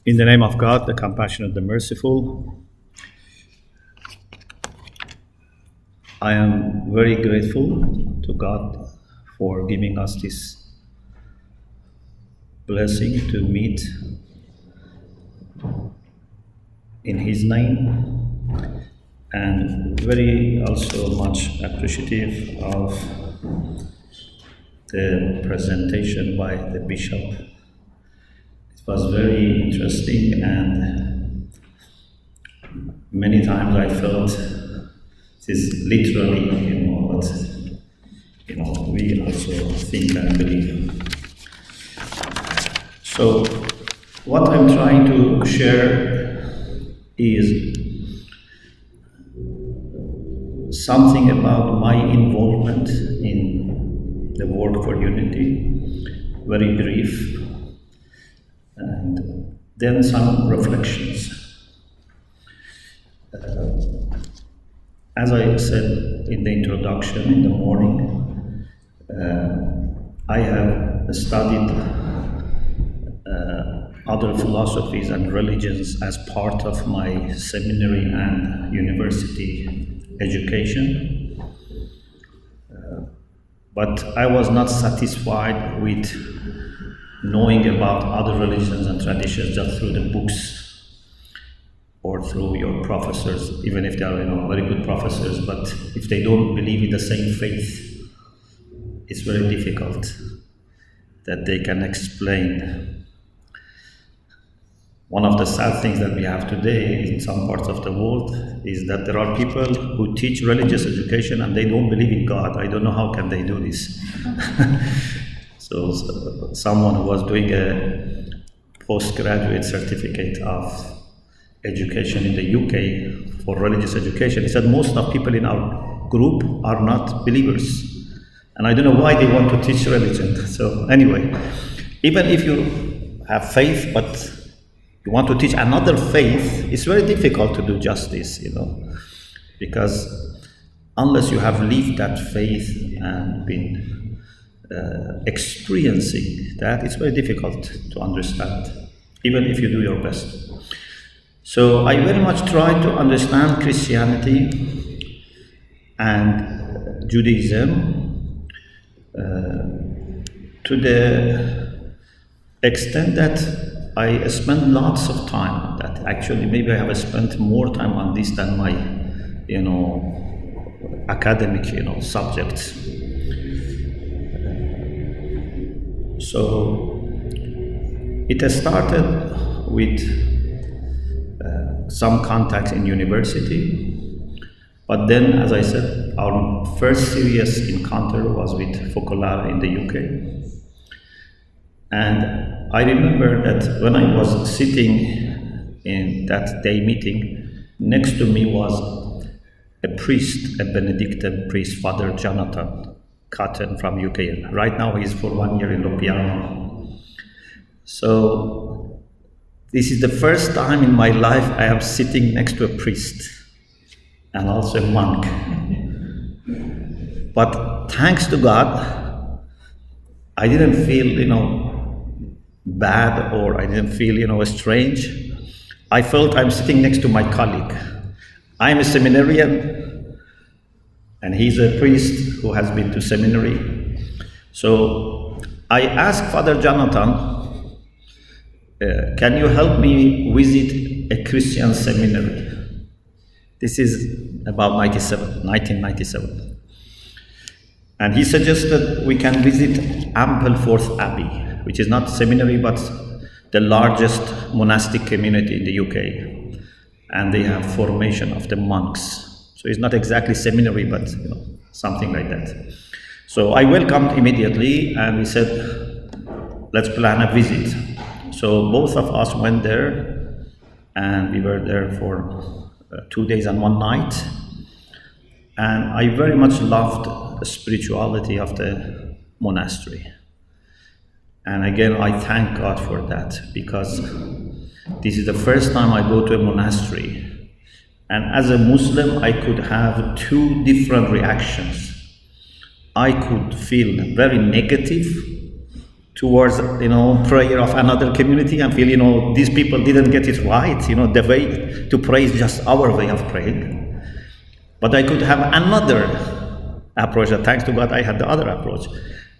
In the name of God, the compassionate, the merciful, I am very grateful to God for giving us this blessing to meet in His name, and very also much appreciative of the presentation by the bishop. It was very interesting, and many times I felt it is literally, what we also think and believe. So, what I'm trying to share is something about my involvement in the work for unity, very brief, and then some reflections. As I said in the introduction in the morning, I have studied other philosophies and religions as part of my seminary and university education. But I was not satisfied with knowing about other religions and traditions just through the books or through your professors, even if they are very good professors, but if they don't believe in the same faith, it's very difficult that they can explain. One of the sad things that we have today in some parts of the world is that there are people who teach religious education and they don't believe in God. I don't know how can they do this. So someone who was doing a postgraduate certificate of education in the UK for religious education, he said most of people in our group are not believers. And I don't know why they want to teach religion. So anyway, even if you have faith, but you want to teach another faith, it's very difficult to do justice, because unless you have lived that faith and been experiencing that, it's very difficult to understand, even if you do your best. So I very much try to understand Christianity and Judaism to the extent that I spent lots of time on that. Actually, maybe I have spent more time on this than my, academic, subjects. So it has started with some contacts in university, but then, as I said, our first serious encounter was with Focolare in the UK. And I remember that when I was sitting in that day meeting, next to me was a priest, a Benedictine priest, Father Jonathan Cotton from UK. Right now he's for 1 year in Lopiano. So this is the first time in my life I am sitting next to a priest and also a monk. But thanks to God, I didn't feel, bad, or I didn't feel, strange. I felt I'm sitting next to my colleague. I'm a seminarian, and he's a priest who has been to seminary. So I asked Father Jonathan, can you help me visit a Christian seminary? This is about 1997. And he suggested we can visit Ampleforth Abbey, which is not seminary, but the largest monastic community in the UK. And they have formation of the monks. So it's not exactly seminary, but something like that. So I welcomed immediately, and we said, let's plan a visit. So both of us went there, and we were there for 2 days and 1 night. And I very much loved the spirituality of the monastery. And again, I thank God for that, because this is the first time I go to a monastery. And as a Muslim, I could have 2 different reactions. I could feel very negative towards, prayer of another community and feel, these people didn't get it right. The way to pray is just our way of praying. But I could have another approach, and thanks to God I had the other approach,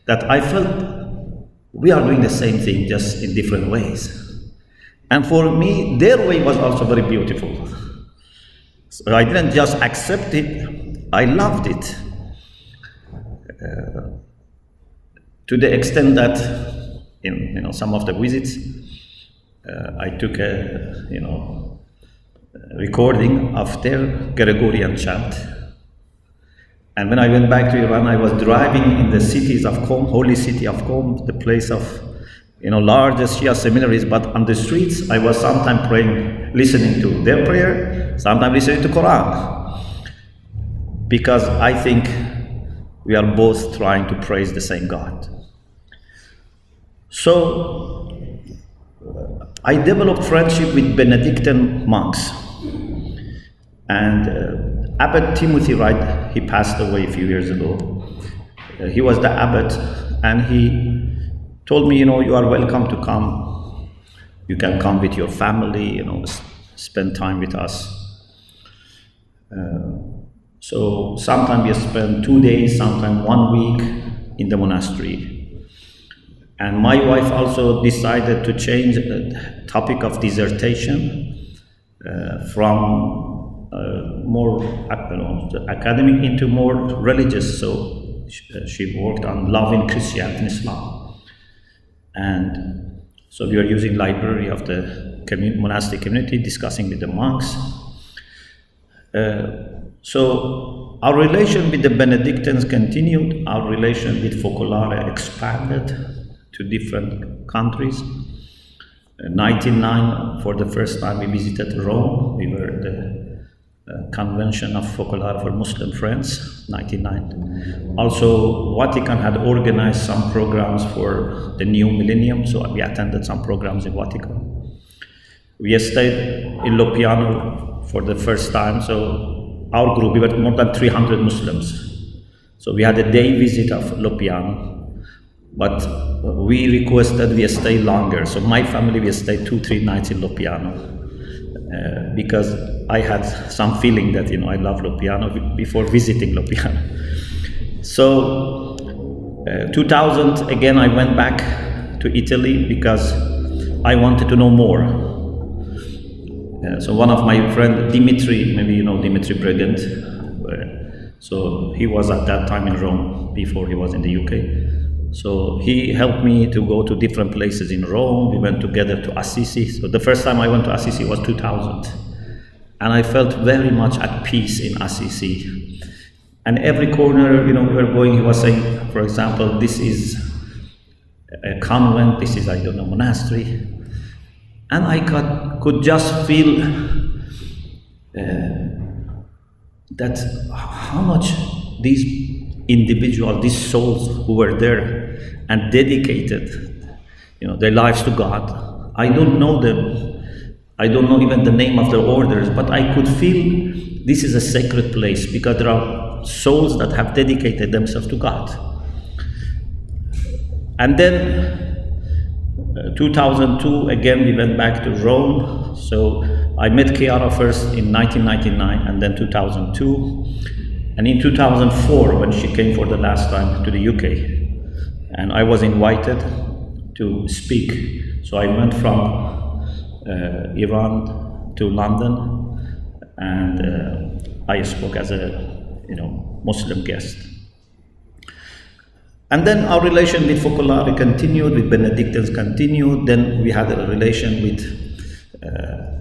that I felt we are doing the same thing, just in different ways. And for me, their way was also very beautiful. So I didn't just accept it, I loved it. To the extent that in some of the visits, I took a recording of their Gregorian chant. And when I went back to Iran, I was driving in the cities of Qom, holy city of Qom, the place of largest Shia seminaries, but on the streets I was sometimes praying, listening to their prayer, sometimes listening to Quran, because I think we are both trying to praise the same God. So I developed friendship with Benedictine monks, and Abbot Timothy Wright, he passed away a few years ago. He was the abbot, and he told me, you are welcome to come. You can come with your family, spend time with us. So sometimes we spend 2 days, sometimes 1 week in the monastery. And my wife also decided to change the topic of dissertation from more academic into more religious. So she worked on loving Christianity and Islam. And so we are using library of the monastic community, discussing with the monks. So our relation with the Benedictines continued. Our relation with Focolare expanded to different countries. In 1999, for the first time, we visited Rome. We were at the Convention of Focolare for Muslim Friends, 1999. Also, Vatican had organized some programs for the new millennium, so we attended some programs in Vatican. We stayed in Lopiano for the first time, so our group, we were more than 300 Muslims. So we had a day visit of Lopiano, but we requested we stay longer. So my family, we stayed 2-3 nights in Lopiano. Because I had some feeling that I love Lopiano before visiting Lopiano. So 2000 again I went back to Italy because I wanted to know more. So one of my friend Dimitri, maybe you know Dimitri Bregant, so he was at that time in Rome before he was in the UK. So he helped me to go to different places in Rome. We went together to Assisi. So the first time I went to Assisi was 2000. And I felt very much at peace in Assisi. And every corner, we were going, he was saying, for example, this is a convent, this is, monastery. And I could just feel that how much these individuals, these souls who were there and dedicated, their lives to God. I don't know them. I don't know even the name of their orders, but I could feel this is a sacred place because there are souls that have dedicated themselves to God. And then 2002, again, we went back to Rome. So I met Chiara first in 1999 and then 2002. And in 2004, when she came for the last time to the UK, and I was invited to speak. So I went from Iran to London, and I spoke as a Muslim guest. And then our relation with Focolare continued, with Benedictines continued. Then we had a relation with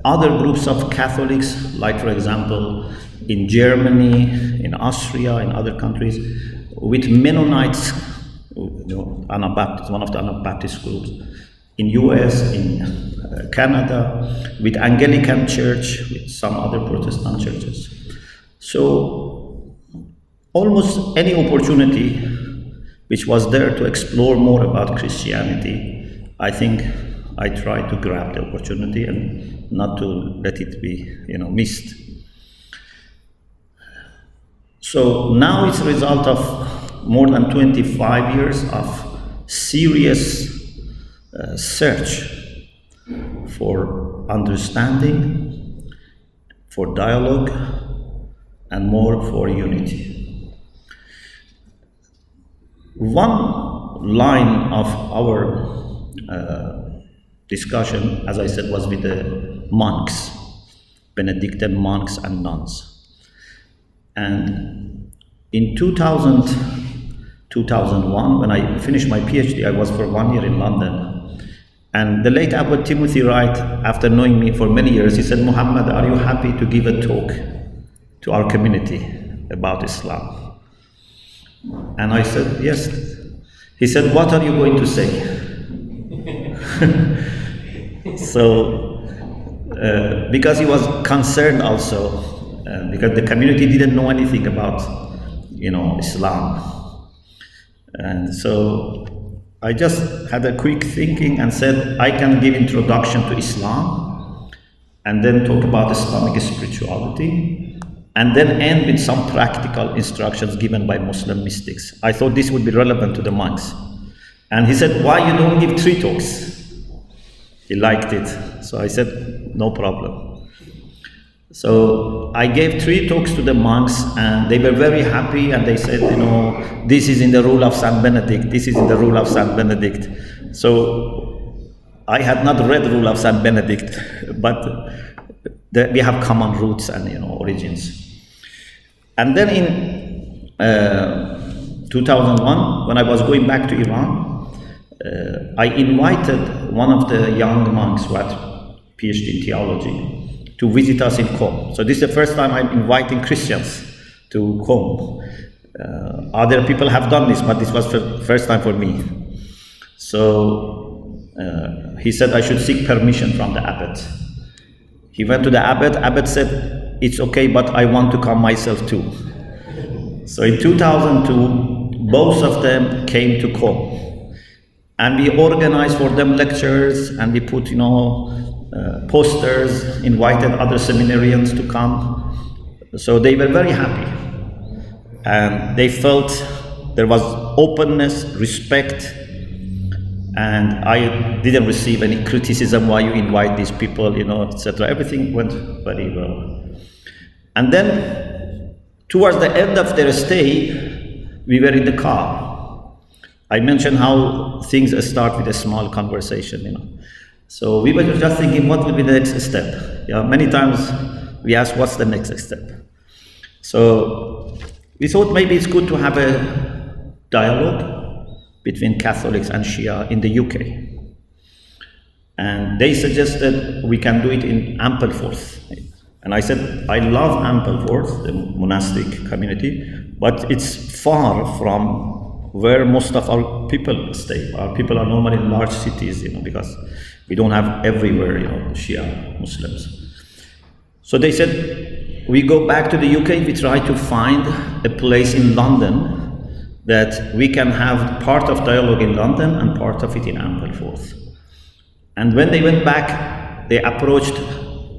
other groups of Catholics, like for example, in Germany, in Austria, in other countries, with Mennonites, Anabaptist, one of the Anabaptist groups, in US, in Canada, with Anglican Church, with some other Protestant churches. So almost any opportunity which was there to explore more about Christianity, I think I tried to grab the opportunity and not to let it be, missed. So now it's a result of more than 25 years of serious search for understanding, for dialogue, and more for unity. One line of our discussion, as I said, was with the monks, Benedictine monks and nuns. And in 2001, when I finished my PhD, I was for 1 year in London. And the late Abbot Timothy Wright, after knowing me for many years, he said, "Muhammad, are you happy to give a talk to our community about Islam?" And I said, "Yes." He said, "What are you going to say?" So, because he was concerned also, because the community didn't know anything about, Islam. And so I just had a quick thinking and said, I can give introduction to Islam, and then talk about Islamic spirituality, and then end with some practical instructions given by Muslim mystics. I thought this would be relevant to the monks. And he said, "Why you don't give 3 talks?" He liked it. So I said, "No problem." So I gave 3 talks to the monks, and they were very happy, and they said, "This is in the rule of Saint Benedict, this is in the rule of Saint Benedict." So I had not read the rule of Saint Benedict, but we have common roots and origins. And then in 2001, when I was going back to Iran, I invited one of the young monks who had PhD in theology to visit us in Qom. So this is the first time I'm inviting Christians to Qom. Other people have done this, but this was the first time for me. So he said I should seek permission from the abbot. He went to the abbot. Abbot said, "It's okay, but I want to come myself too." So in 2002, both of them came to Qom. And we organized for them lectures, and we put, posters, invited other seminarians to come. So they were very happy. And they felt there was openness, respect, and I didn't receive any criticism why you invite these people, etc. Everything went very well. And then, towards the end of their stay, we were in the car. I mentioned how things start with a small conversation, So we were just thinking, what will be the next step? Many times we ask, what's the next step? So we thought maybe it's good to have a dialogue between Catholics and Shia in the UK. And they suggested we can do it in Ampleforth. And I said, I love Ampleforth, the monastic community, but it's far from where most of our people stay. Our people are normally in large cities, because we don't have everywhere, Shia Muslims. So they said, we go back to the UK, we try to find a place in London that we can have part of dialogue in London and part of it in Ampleforth. And when they went back, they approached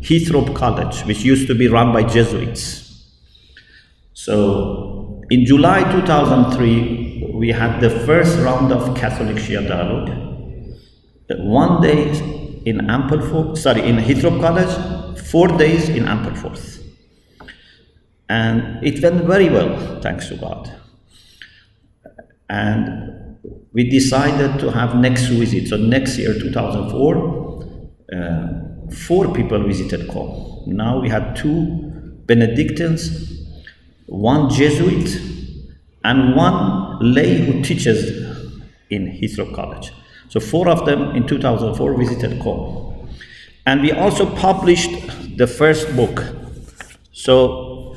Heathrow College, which used to be run by Jesuits. So in July 2003, we had the first round of Catholic Shia dialogue. 1 day in Heathrow College, 4 days in Ampleforth. And it went very well, thanks to God. And we decided to have next visit. So next year, 2004, 4 people visited Qom. Now we had 2 Benedictines, 1 Jesuit, and 1 lay who teaches in Heathrow College. So 4 of them in 2004 visited Qom. And we also published the first book. So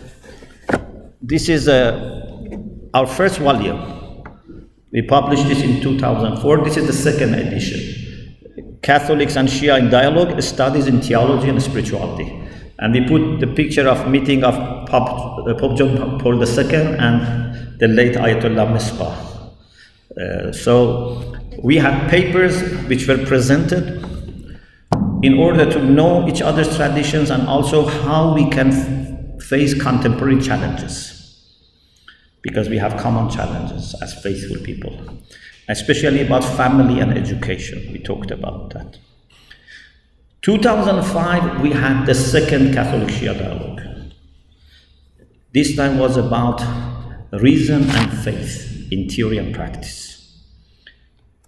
this is our first volume. We published this in 2004. This is the second edition. Catholics and Shia in Dialogue, Studies in Theology and Spirituality. And we put the picture of meeting of Pope John Paul II and the late Ayatollah Misbah. So we had papers which were presented in order to know each other's traditions and also how we can face contemporary challenges, because we have common challenges as faithful people. especially about family and education. We talked about that. 2005, we had the second Catholic Shia dialogue. This time was about reason and faith in theory and practice.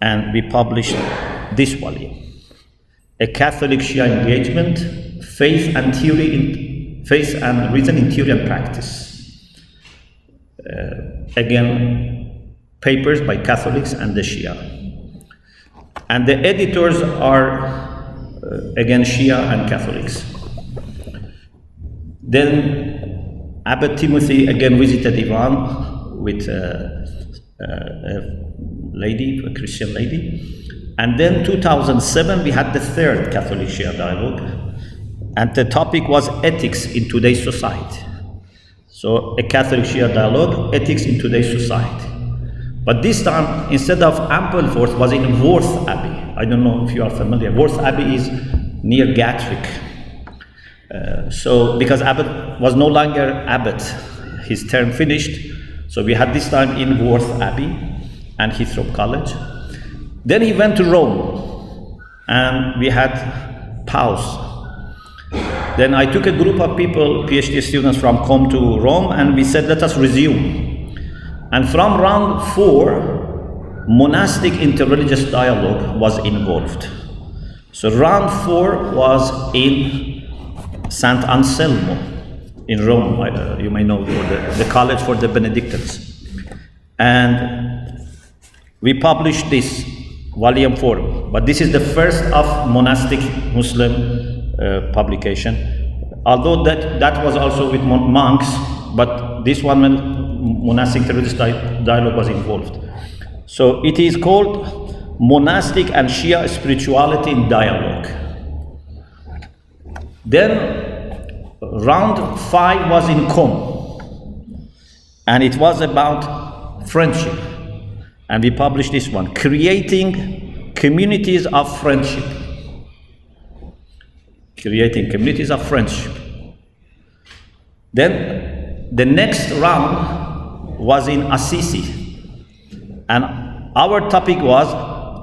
And we published this volume, A Catholic Shia Engagement, Faith and Reason in Theory and Practice. Again, papers by Catholics and the Shia. And the editors are, again, Shia and Catholics. Then Abbot Timothy again visited Iran with a lady, a Christian lady. And then 2007, we had the third Catholic Shia dialogue. And the topic was ethics in today's society. So a Catholic Shia dialogue, ethics in today's society. But this time, instead of Ampleforth, was in Worth Abbey. I don't know if you are familiar. Worth Abbey is near Gatwick. So because Abbot was no longer Abbot, his term finished. So we had this time in Worth Abbey and Heathrow College. Then he went to Rome, and we had Paus. Then I took a group of people, PhD students from Com to Rome, and we said, let us resume. And from round 4, monastic interreligious dialogue was involved. So round 4 was in Sant Anselmo in Rome, you may know, the college for the Benedictines. And we published this, volume 4, but this is the first of monastic Muslim publication. Although that was also with monks, but this one, monastic religious dialogue was involved. So it is called Monastic and Shia Spirituality in Dialogue. Then round 5 was in Qom, and it was about friendship. And we published this one, Creating Communities of Friendship. Creating Communities of Friendship. Then the next round was in Assisi. And our topic was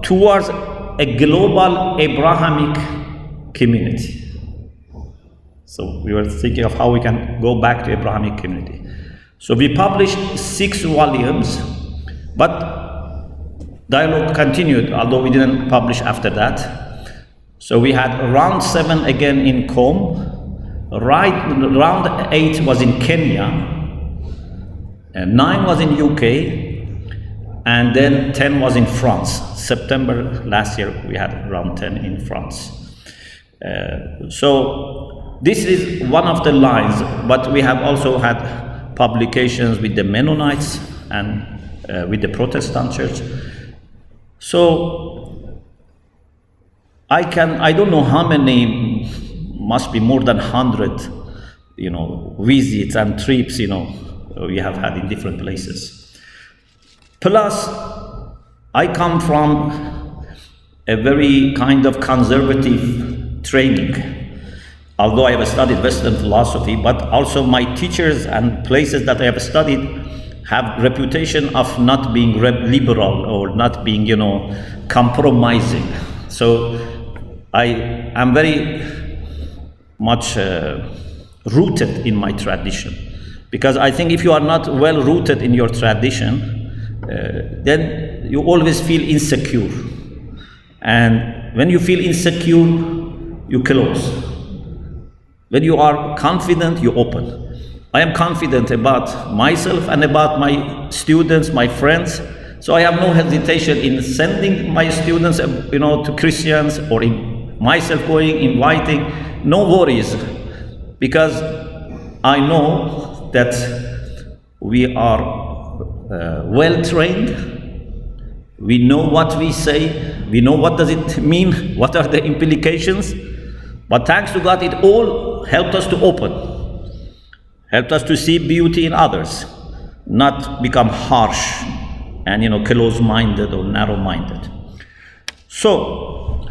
towards a global Abrahamic community. So we were thinking of how we can go back to Abrahamic community. So we published 6 volumes, but dialogue continued, although we didn't publish after that. So we had round 7 again in Qom, round 8 was in Kenya, and 9 was in UK, and then 10 was in France. September last year we had round 10 in France. So this is one of the lines, but we have also had publications with the Mennonites and with the Protestant church. So I don't know how many, must be more than 100, visits and trips, we have had in different places. Plus, I come from a very kind of conservative training. Although I have studied Western philosophy, but also my teachers and places that I have studied have reputation of not being liberal or not being, compromising. So I am very much rooted in my tradition, because I think if you are not well rooted in your tradition, then you always feel insecure. And when you feel insecure, you close. When you are confident, you open. I am confident about myself and about my students, my friends. So I have no hesitation in sending my students, to Christians, or in myself going, inviting. No worries, because I know that we are well trained. We know what we say. We know what does it mean. What are the implications? But thanks to God, it all helped us to open, helped us to see beauty in others, not become harsh and close-minded or narrow-minded. So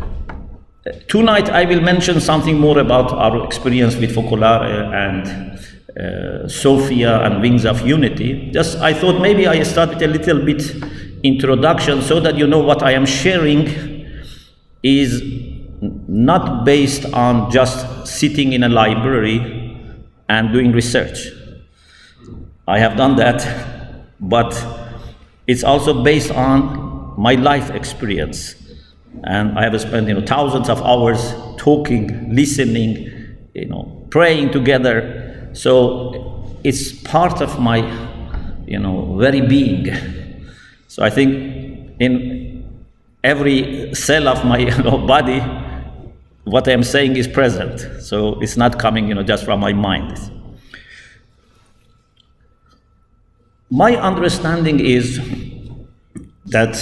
tonight I will mention something more about our experience with Focolare and Sophia and Wings of Unity. Just I thought maybe I start with a little bit introduction so that you know what I am sharing is not based on just sitting in a library and doing research. I have done that, but it's also based on my life experience. And I have spent, thousands of hours talking, listening, praying together. So it's part of my, very being. So I think in every cell of my body, what I'm saying is present. So it's not coming, just from my mind. My understanding is that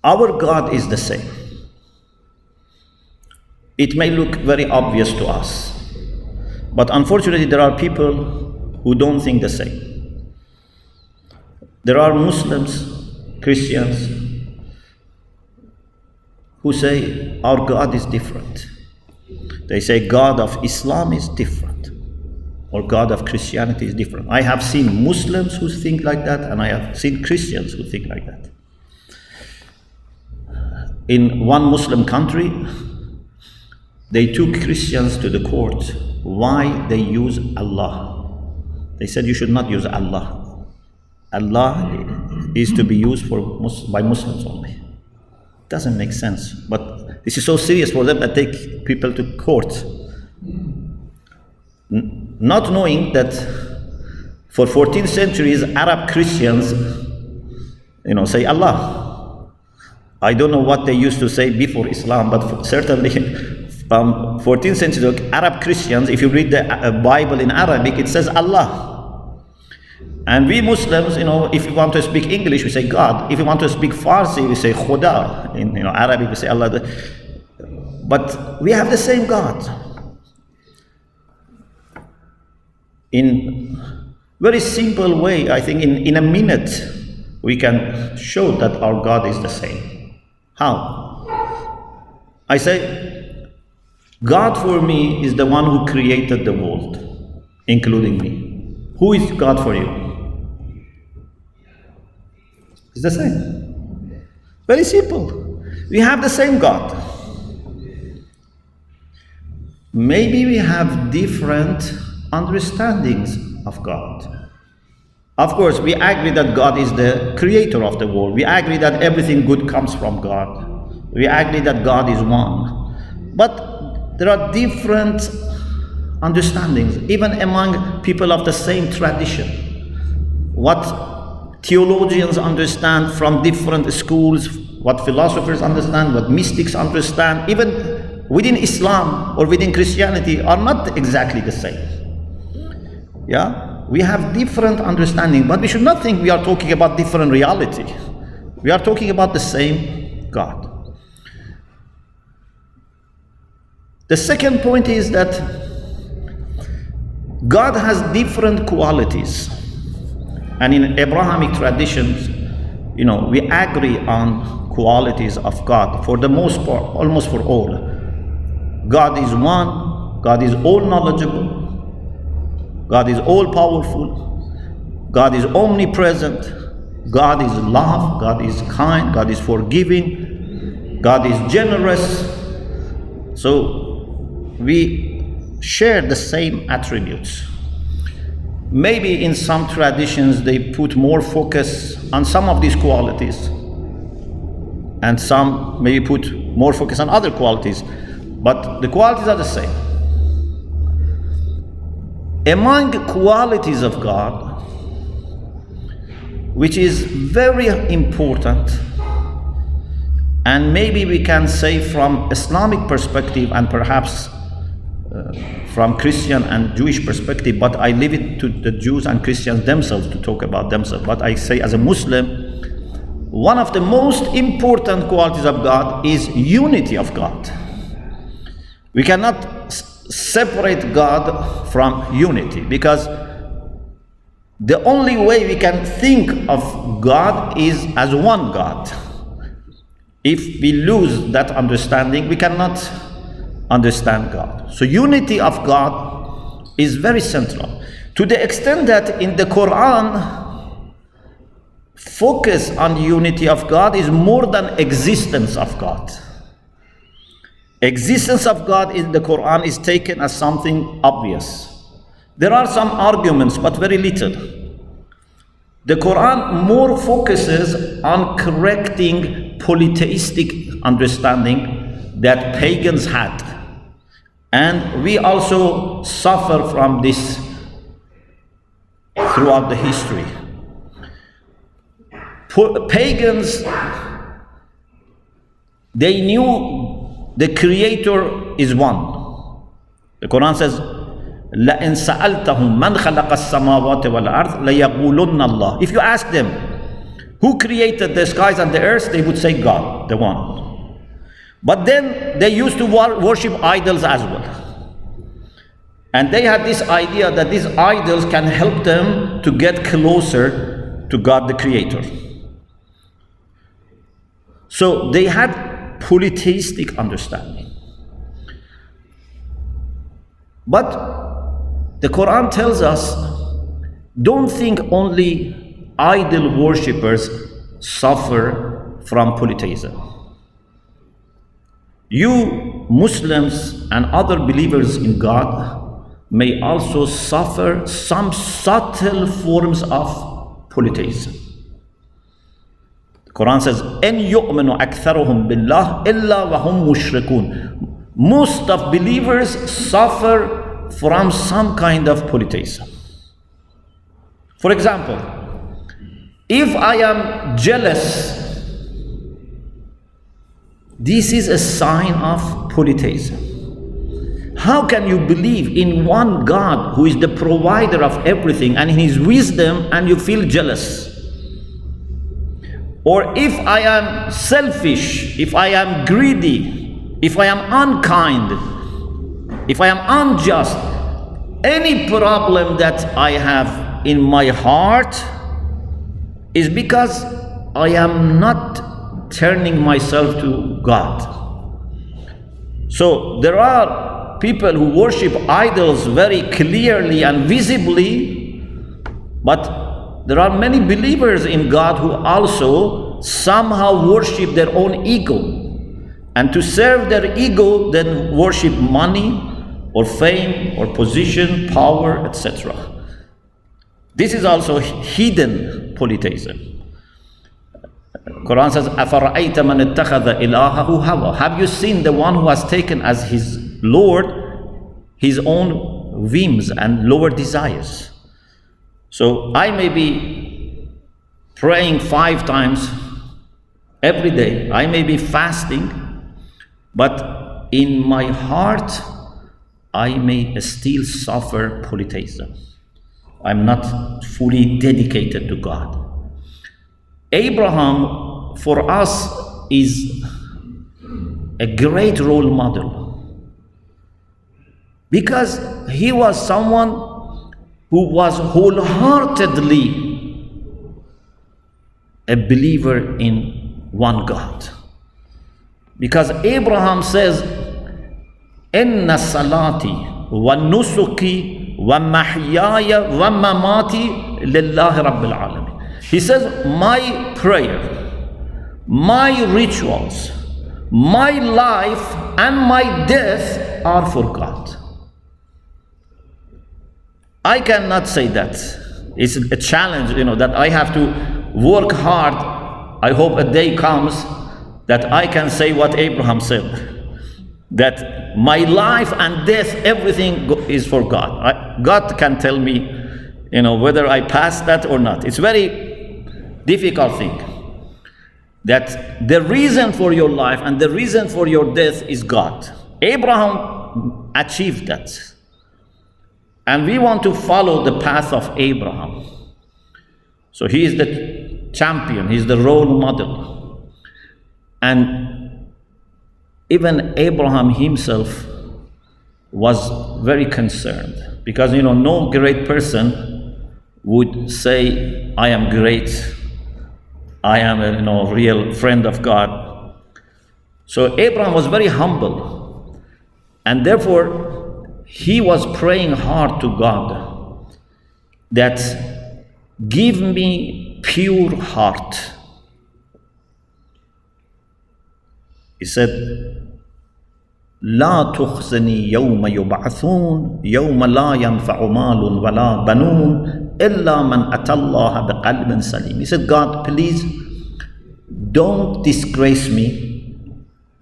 our God is the same. It may look very obvious to us, but unfortunately there are people who don't think the same. There are Muslims, Christians, who say our God is different. They say God of Islam is different, or God of Christianity is different. I have seen Muslims who think like that, and I have seen Christians who think like that. In one Muslim country, they took Christians to the court. Why they use Allah? They said you should not use Allah. Allah is to be used by Muslims only. Doesn't make sense, but this is so serious for them that they take people to court. Not knowing that for 14 centuries Arab Christians, say Allah. I don't know what they used to say before Islam, but certainly 14th century Arab Christians, if you read the Bible in Arabic, it says Allah. And we Muslims, if we want to speak English, we say God. If we want to speak Farsi, we say Khuda. In Arabic, we say Allah. But we have the same God. In very simple way, I think in a minute, we can show that our God is the same. How? I say, God for me is the one who created the world, including me. Who is God for you? It's the same. Very simple. We have the same God. Maybe we have different understandings of God. Of course, we agree that God is the creator of the world. We agree that everything good comes from God. We agree that God is one. But there are different understandings, even among people of the same tradition. What theologians understand from different schools, what philosophers understand, what mystics understand, even within Islam or within Christianity, are not exactly the same. Yeah? We have different understanding, but we should not think we are talking about different reality. We are talking about the same God. The second point is that God has different qualities. And in Abrahamic traditions, we agree on qualities of God for the most part, almost for all. God is one, God is all knowledgeable, God is all powerful, God is omnipresent, God is love, God is kind, God is forgiving, God is generous. So we share the same attributes. Maybe in some traditions they put more focus on some of these qualities, and some maybe put more focus on other qualities, but the qualities are the same. Among qualities of God, which is very important, and maybe we can say from Islamic perspective and perhaps from Christian and Jewish perspective, but I leave it to the Jews and Christians themselves to talk about themselves. But I say as a Muslim, one of the most important qualities of God is unity of God. We cannot separate God from unity, because the only way we can think of God is as one God. If we lose that understanding, we cannot understand God. So unity of God is very central, to the extent that in the Quran focus on the unity of God is more than existence of God. Existence of God in the Quran is taken as something obvious. There are some arguments, but very little. The Quran more focuses on correcting polytheistic understanding that pagans had. And we also suffer from this throughout the history. Pagans, they knew the Creator is one. The Quran says, لَإِن سَأَلْتَهُمْ مَنْ خَلَقَ السَّمَاوَاتِ وَالْأَرْضِ لَيَقُولُنَّ اللَّهِ. If you ask them, who created the skies and the earth, they would say God, the one. But then they used to worship idols as well. And they had this idea that these idols can help them to get closer to God the Creator. So they had polytheistic understanding. But the Quran tells us, don't think only idol worshippers suffer from polytheism. You Muslims and other believers in God may also suffer some subtle forms of polytheism. The Quran says, "En yu'minu aktharuhum billah illa wa hum mushrikun." Most of believers suffer from some kind of polytheism. For example, if I am jealous, this is a sign of polytheism. How can you believe in one God who is the provider of everything and in His wisdom and you feel jealous? Or if I am selfish, if I am greedy, if I am unkind, if I am unjust, any problem that I have in my heart is because I am not turning myself to God. So there are people who worship idols very clearly and visibly, but there are many believers in God who also somehow worship their own ego. And to serve their ego, then worship money, or fame, or position, power, etc. This is also hidden polytheism. Quran says, أَفَرَأَيْتَ مَنِ اتَّخَذَ إِلَهَهُ هَوَى. Have you seen the one who has taken as his Lord his own whims and lower desires? So I may be praying 5 times every day, I may be fasting, but in my heart I may still suffer polytheism. I'm not fully dedicated to God. Abraham for us is a great role model because he was someone who was wholeheartedly a believer in one God. Because Abraham says, "Inna salati wa nusuki wa mahyaya wa mamati lillahi rabbil alamin." He says, my prayer, my rituals, my life and my death are for God. I cannot say that. It's a challenge, that I have to work hard. I hope a day comes that I can say what Abraham said, that my life and death, everything is for God. God can tell me, whether I pass that or not. It's very difficult thing. That the reason for your life and the reason for your death is God. Abraham achieved that. And we want to follow the path of Abraham. So he is the champion, he's the role model. And even Abraham himself was very concerned. Because, no great person would say, I am great. I am a real friend of God. So Abraham was very humble. And therefore, he was praying hard to God that give me pure heart. He said, لا تخزني يوم يبعثون يوم لا ينفع مال ولا بنون إلا من أتى الله بقلب سليم. He said, God, please don't disgrace me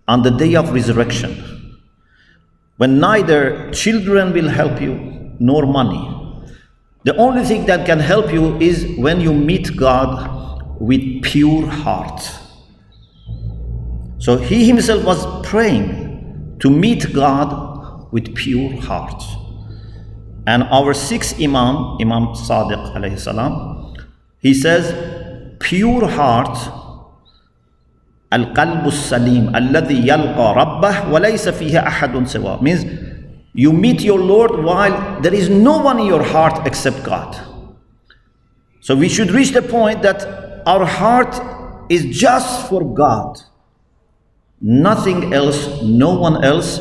on the day of resurrection, when neither children will help you nor money. The only thing that can help you is when you meet God with pure heart. So he himself was praying to meet God with pure heart. And our sixth Imam, Imam Sadiq alayhi salam, he says, pure heart, al-qalbu salim, alladhi yalqa rabbah wa laysa fiha ahadun siwa, means you meet your Lord while there is no one in your heart except God. So we should reach the point that our heart is just for God. Nothing else, no one else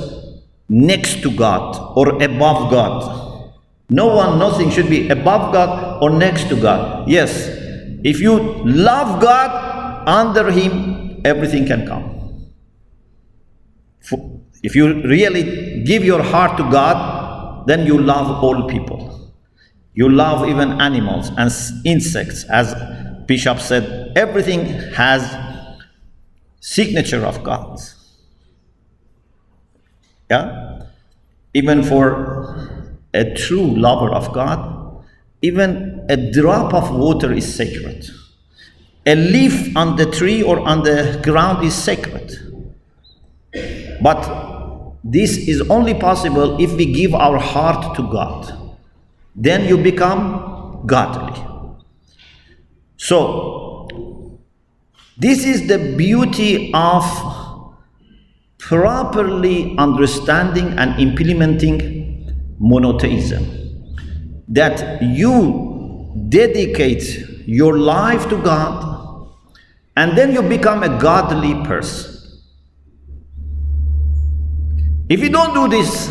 next to God or above God. No one, nothing should be above God or next to God. Yes, if you love God, under Him, everything can come. If you really give your heart to God, then you love all people. You love even animals and insects. As Bishop said, everything has signature of God. Yeah? Even for a true lover of God, even a drop of water is sacred. A leaf on the tree or on the ground is sacred. But this is only possible if we give our heart to God. Then you become godly. So, this is the beauty of properly understanding and implementing monotheism. That you dedicate your life to God and then you become a godly person. If you don't do this,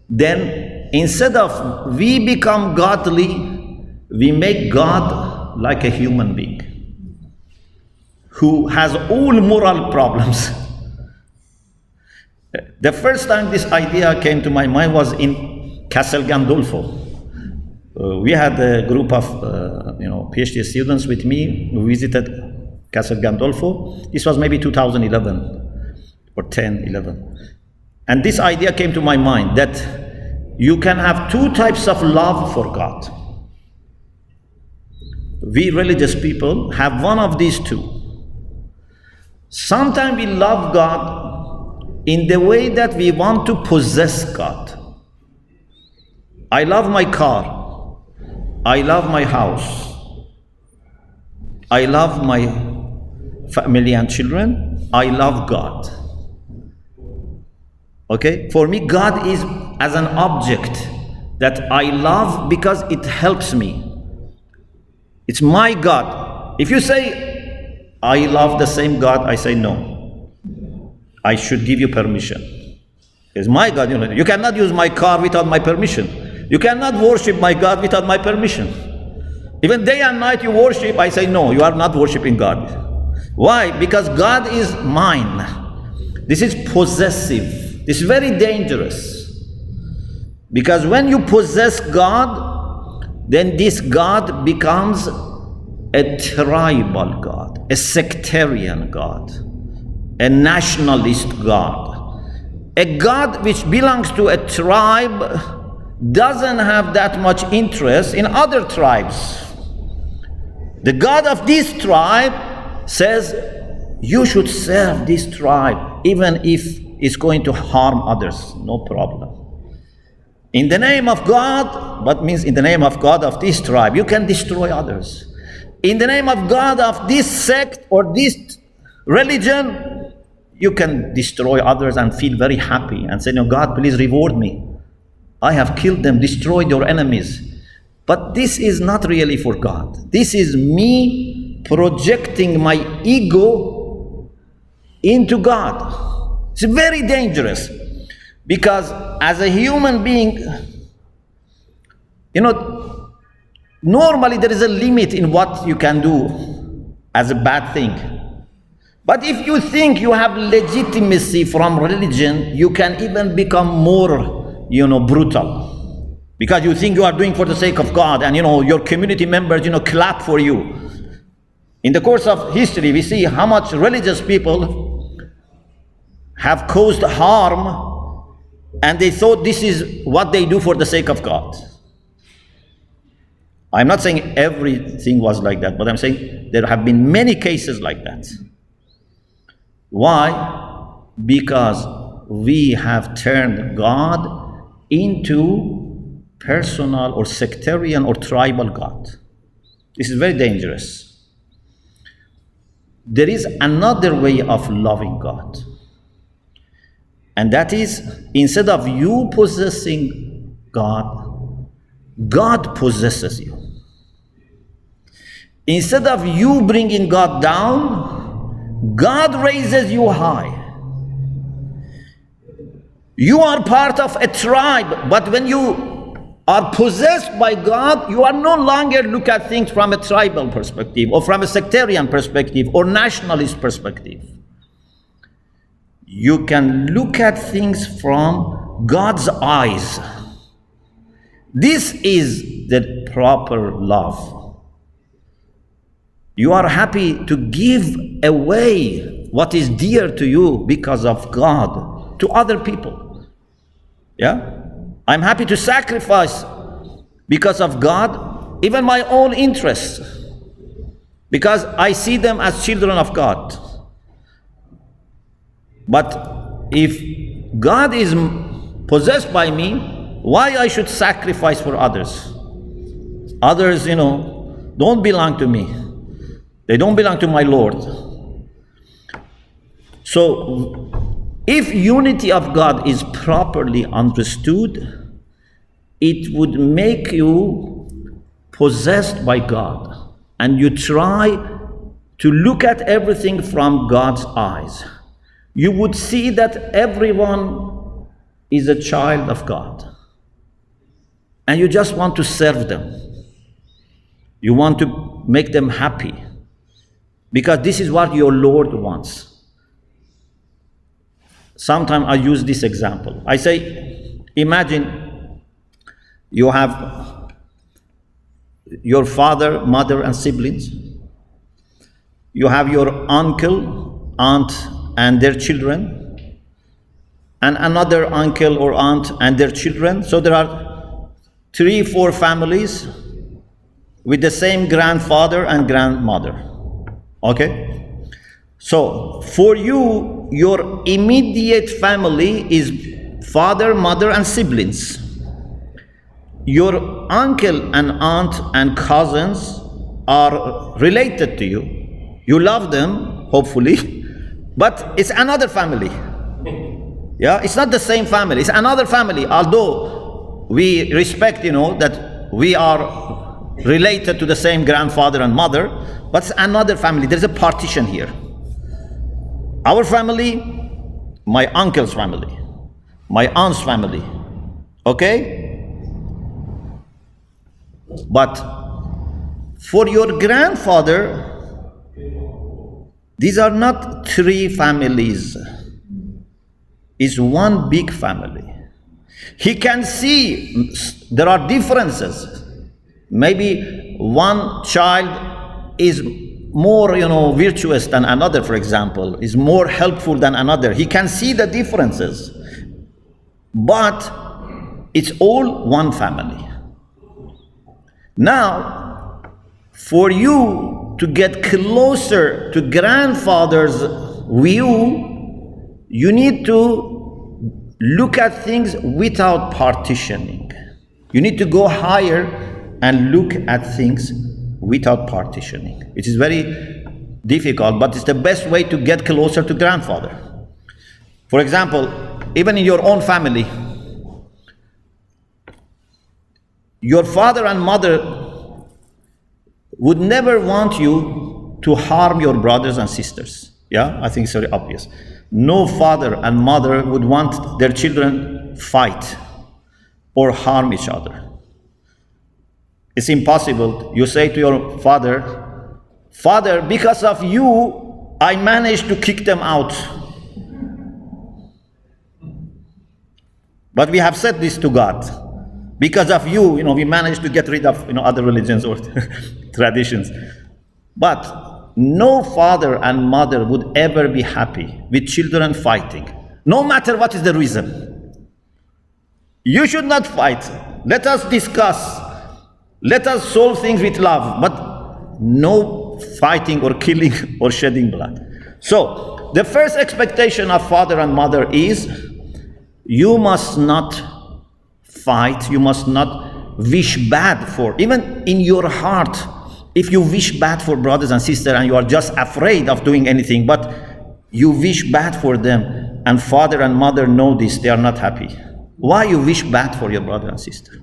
then instead of we become godly, we make God like a human being who has all moral problems. The first time this idea came to my mind was in Castel Gandolfo. We had a group of PhD students with me who visited Castel Gandolfo. This was maybe 2011 or 10, 11. And this idea came to my mind that you can have two types of love for God. We religious people have one of these two. Sometimes we love God in the way that we want to possess God. I love my car. I love my house. I love my family and children. I love God. Okay? For me, God is as an object that I love because it helps me. It's my God. If you say, I love the same God, I say no. I should give you permission. It's my God. You cannot use my car without my permission. You cannot worship my God without my permission. Even day and night you worship, I say no, you are not worshiping God. Why? Because God is mine. This is possessive. This is very dangerous. Because when you possess God, then this God becomes a tribal God, a sectarian God, a nationalist God. A God which belongs to a tribe doesn't have that much interest in other tribes. The God of this tribe says, you should serve this tribe, even if it's going to harm others, no problem. In the name of God, but means in the name of God of this tribe, you can destroy others. In the name of God of this sect or this religion, you can destroy others and feel very happy and say, no, God, please reward me. I have killed them, destroyed your enemies. But this is not really for God. This is me projecting my ego into God. It's very dangerous. Because as a human being, Normally, there is a limit in what you can do as a bad thing. But if you think you have legitimacy from religion, you can even become more, brutal. Because you think you are doing for the sake of God, and your community members, clap for you. In the course of history, we see how much religious people have caused harm, and they thought this is what they do for the sake of God. I'm not saying everything was like that, but I'm saying there have been many cases like that. Why? Because we have turned God into personal or sectarian or tribal God. This is very dangerous. There is another way of loving God. And that is, instead of you possessing God, God possesses you. Instead of you bringing God down, God raises you high. You are part of a tribe, but when you are possessed by God, you are no longer look at things from a tribal perspective or from a sectarian perspective or nationalist perspective. You can look at things from God's eyes. This is the proper love. You are happy to give away what is dear to you because of God to other people. Yeah? I'm happy to sacrifice because of God, even my own interests, because I see them as children of God. But if God is possessed by me, why I should sacrifice for others? Others, don't belong to me. They don't belong to my Lord. So, if unity of God is properly understood, it would make you possessed by God. And you try to look at everything from God's eyes. You would see that everyone is a child of God. And you just want to serve them. You want to make them happy. Because this is what your Lord wants. Sometimes I use this example. I say, imagine you have your father, mother, and siblings. You have your uncle, aunt, and their children, and another uncle or aunt and their children. So there are 3-4 families with the same grandfather and grandmother. Okay? So, for you, your immediate family is father, mother, and siblings. Your uncle and aunt and cousins are related to you. You love them, hopefully, but it's another family. Yeah, it's not the same family, it's another family. Although we respect, that we are related to the same grandfather and mother, but it's another family. There's a partition here. Our family, my uncle's family, my aunt's family. Okay? But for your grandfather, these are not 3 families. It's one big family. He can see there are differences. Maybe one child is more, virtuous than another, for example, is more helpful than another. He can see the differences. But it's all one family. Now, for you to get closer to grandfather's view, you need to look at things without partitioning. You need to go higher and look at things without partitioning. It is very difficult, but it's the best way to get closer to grandfather. For example, even in your own family, your father and mother would never want you to harm your brothers and sisters. Yeah, I think it's very obvious. No father and mother would want their children fight or harm each other. It's impossible. You say to your father, Father, because of you, I managed to kick them out. But we have said this to God. Because of you, we managed to get rid of, other religions or traditions. But no father and mother would ever be happy with children fighting, no matter what is the reason. You should not fight. Let us discuss. Let us solve things with love, but no fighting or killing or shedding blood. So, the first expectation of father and mother is, you must not fight, you must not wish bad for, even in your heart, if you wish bad for brothers and sisters and you are just afraid of doing anything, but you wish bad for them, and father and mother know this, they are not happy. Why you wish bad for your brother and sister?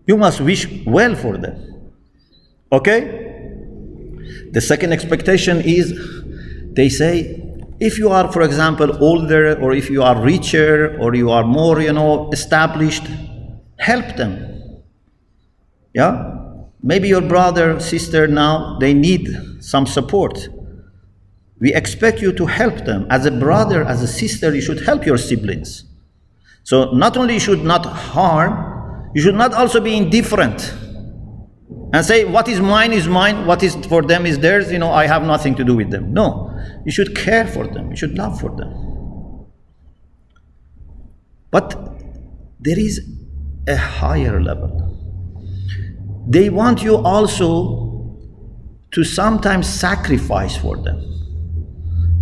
You must wish well for them. Okay? The second expectation is, they say, if you are, for example, older, or if you are richer, or you are more, established, help them. Yeah? Maybe your brother, sister now, they need some support. We expect you to help them. As a brother, as a sister, you should help your siblings. So not only you should not harm, you should not also be indifferent and say, what is mine, what is for them is theirs, I have nothing to do with them. No, you should care for them, you should love for them. But there is a higher level. They want you also to sometimes sacrifice for them.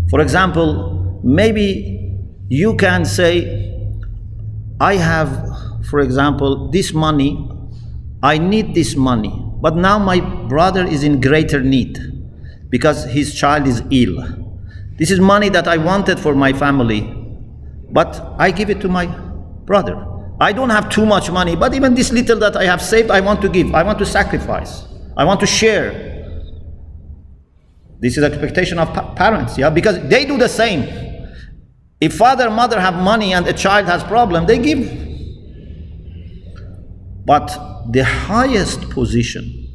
For example, maybe you can say, I have, for example, this money, I need this money, but now my brother is in greater need because his child is ill. This is money that I wanted for my family, but I give it to my brother. I don't have too much money, but even this little that I have saved, I want to give, I want to sacrifice, I want to share. This is expectation of parents, because they do the same. If father and mother have money and a child has problem, they give. But the highest position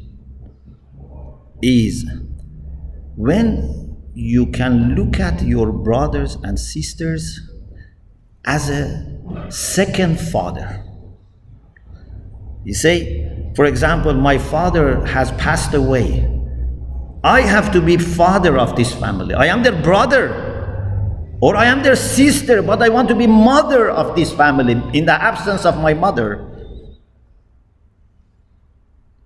is when you can look at your brothers and sisters as a second father. You say, for example, my father has passed away. I have to be father of this family. I am their brother, or I am their sister, but I want to be mother of this family in the absence of my mother.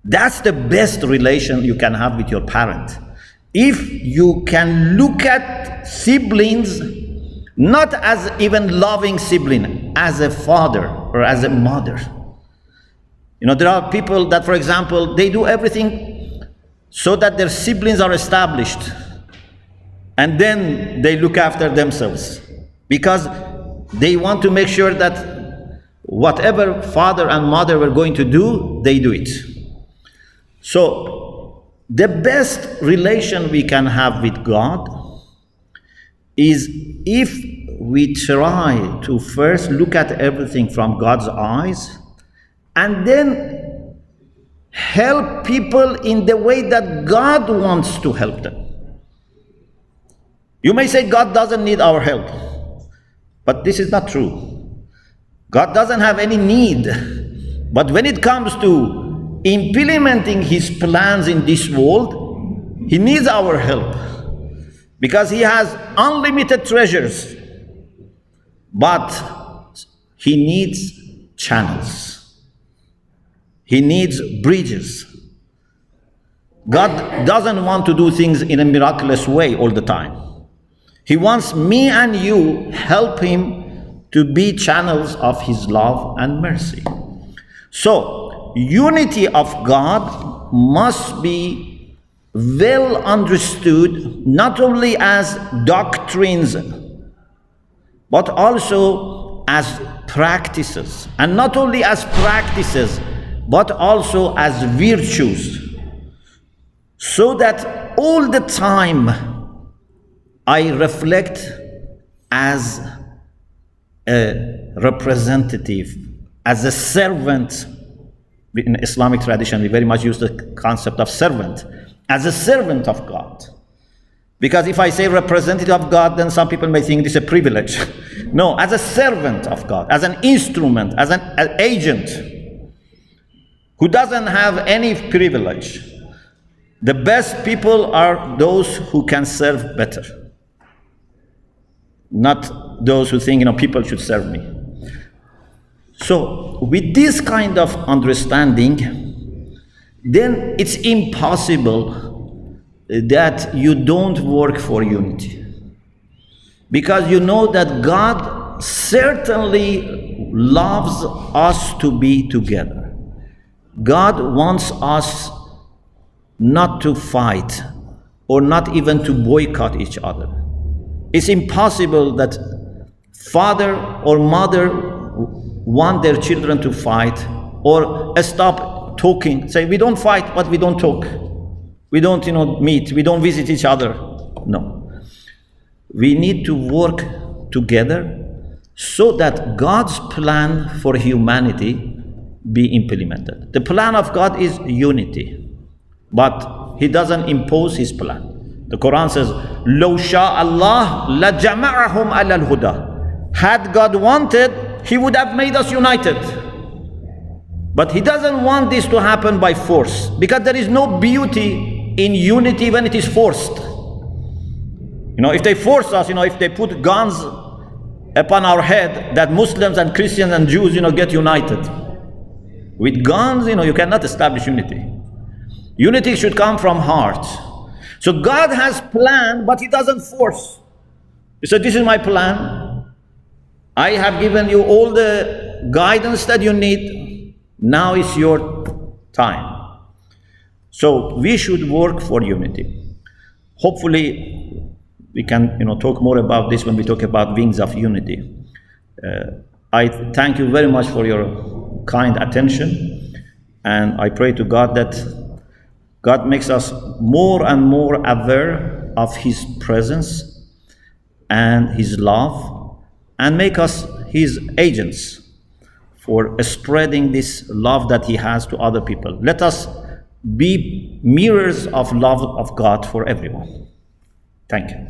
That's the best relation you can have with your parent. If you can look at siblings not as even loving sibling, as a father or as a mother. There are people that, for example, they do everything so that their siblings are established, and then they look after themselves because they want to make sure that whatever father and mother were going to do, they do it. So the best relation we can have with God is if we try to first look at everything from God's eyes and then help people in the way that God wants to help them. You may say God doesn't need our help, but this is not true. God doesn't have any need, but when it comes to implementing His plans in this world, He needs our help. Because He has unlimited treasures, but He needs channels. He needs bridges. God doesn't want to do things in a miraculous way all the time. He wants me and you help Him to be channels of His love and mercy. So, unity of God must be well understood, not only as doctrines, but also as practices. And not only as practices, but also as virtues. So that all the time I reflect as a representative, as a servant In Islamic tradition, we very much use the concept of servant, as a servant of God. Because if I say representative of God, then some people may think this is a privilege. No, as a servant of God, as an instrument, as an agent who doesn't have any privilege. The best people are those who can serve better, not those who think, people should serve me. So with this kind of understanding, then it's impossible that you don't work for unity. Because you know that God certainly loves us to be together. God wants us not to fight or not even to boycott each other. It's impossible that father or mother want their children to fight or stop talking. Say, we don't fight, but we don't talk. We don't, meet. We don't visit each other. No. We need to work together so that God's plan for humanity be implemented. The plan of God is unity, but He doesn't impose His plan. The Quran says, "Lo sha Allah la jama'ahum ala al-huda." Had God wanted, He would have made us united. But He doesn't want this to happen by force, because there is no beauty in unity when it is forced. If they force us, if they put guns upon our head, that Muslims and Christians and Jews, get united. With guns, you cannot establish unity. Unity should come from heart. So God has planned, but He doesn't force. He said, this is my plan. I have given you all the guidance that you need. Now is your time. So we should work for unity. Hopefully, we can talk more about this when we talk about wings of unity. I thank you very much for your kind attention, and I pray to God that God makes us more and more aware of His presence and His love, and make us His agents for spreading this love that He has to other people. Let us be mirrors of love of God for everyone. Thank you.